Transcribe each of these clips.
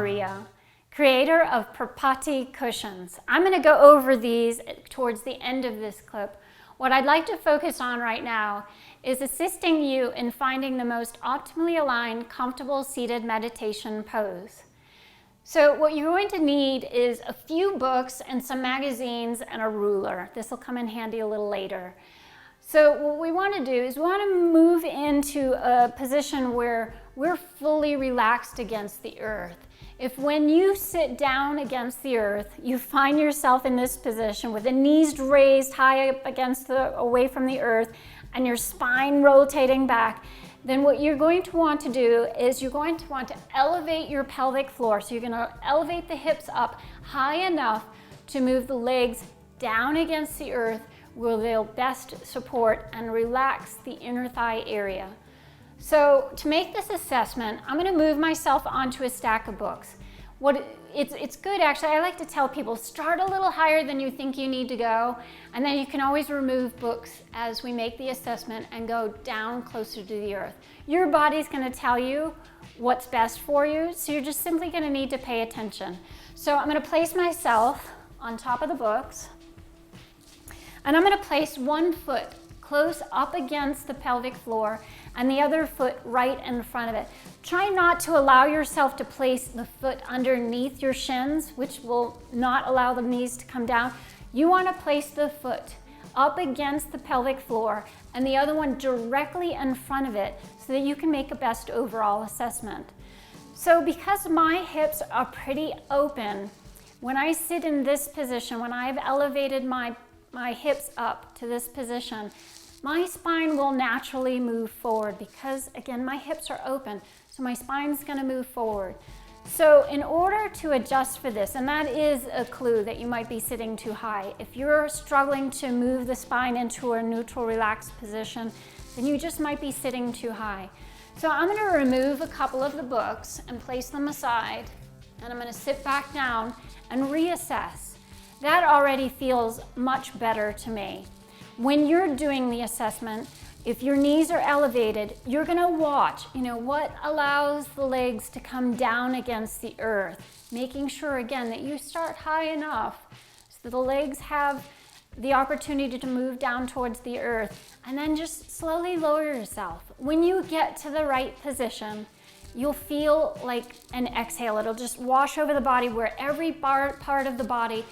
Maria, creator of Prapati cushions. I'm going to go over these towards the end of this clip. What I'd like to focus on right now is assisting you in finding the most optimally aligned, comfortable seated meditation pose. So what you're going to need is a few books and some magazines and a ruler. This will come in handy a little later. So what we want to do is we want to move into a position where we're fully relaxed against the earth. If when you sit down against the earth, you find yourself in this position with the knees raised high up away from the earth and your spine rotating back, then what you're going to want to do is you're going to want to elevate your pelvic floor. So you're going to elevate the hips up high enough to move the legs down against the earth where they'll best support and relax the inner thigh area. So to make this assessment, I'm going to move myself onto a stack of books. It's good, actually. I like to tell people, start a little higher than you think you need to go, and then you can always remove books as we make the assessment and go down closer to the earth. Your body's going to tell you what's best for you, so you're just simply going to need to pay attention. So I'm going to place myself on top of the books, and I'm going to place one foot close up against the pelvic floor and the other foot right in front of it. Try not to allow yourself to place the foot underneath your shins, which will not allow the knees to come down. You want to place the foot up against the pelvic floor and the other one directly in front of it so that you can make a best overall assessment. So because my hips are pretty open, when I sit in this position, when I've elevated my hips up to this position, my spine will naturally move forward because, again, my hips are open, so my spine's going to move forward. So in order to adjust for this, and that is a clue that you might be sitting too high, if you're struggling to move the spine into a neutral, relaxed position, then you just might be sitting too high. So I'm going to remove a couple of the books and place them aside, and I'm going to sit back down and reassess. That already feels much better to me. When you're doing the assessment, if your knees are elevated, you're going to watch, what allows the legs to come down against the earth, making sure, again, that you start high enough so that the legs have the opportunity to move down towards the earth, and then just slowly lower yourself. When you get to the right position, you'll feel like an exhale. It'll just wash over the body where every part of the body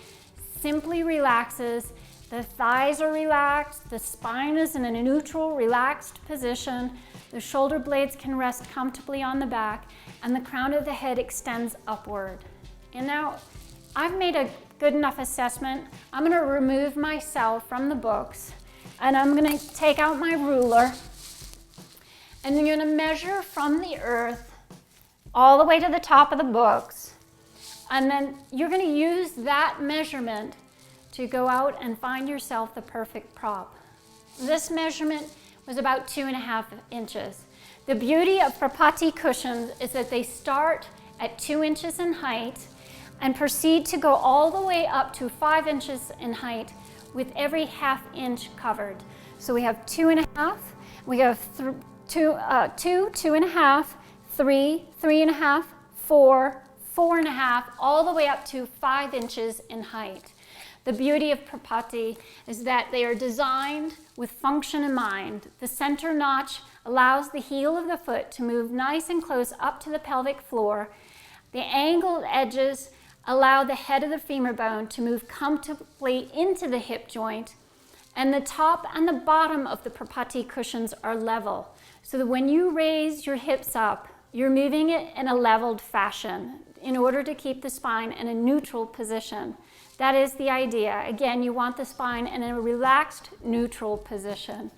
simply relaxes. The thighs are relaxed, the spine is in a neutral, relaxed position, the shoulder blades can rest comfortably on the back, and the crown of the head extends upward. And now, I've made a good enough assessment. I'm going to remove myself from the books, and I'm going to take out my ruler, and I'm going to measure from the earth all the way to the top of the books, and then you're going to use that measurement to go out and find yourself the perfect prop. This measurement was about 2.5 inches. The beauty of Prapati cushions is that they start at 2 inches in height and proceed to go all the way up to 5 inches in height with every ½ inch covered. So we have 2.5, we have 2, 2.5, 3, 3.5, 4, 4.5, all the way up to 5 inches in height. The beauty of Prapati is that they are designed with function in mind. The center notch allows the heel of the foot to move nice and close up to the pelvic floor. The angled edges allow the head of the femur bone to move comfortably into the hip joint, and the top and the bottom of the Prapati cushions are level, so that when you raise your hips up, you're moving it in a leveled fashion in order to keep the spine in a neutral position. That is the idea. Again, you want the spine in a relaxed, neutral position.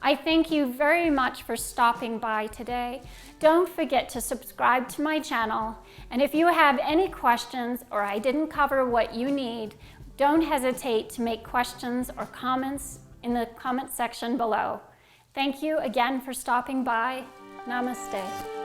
I thank you very much for stopping by today. Don't forget to subscribe to my channel. And if you have any questions or I didn't cover what you need, don't hesitate to make questions or comments in the comment section below. Thank you again for stopping by. Namaste.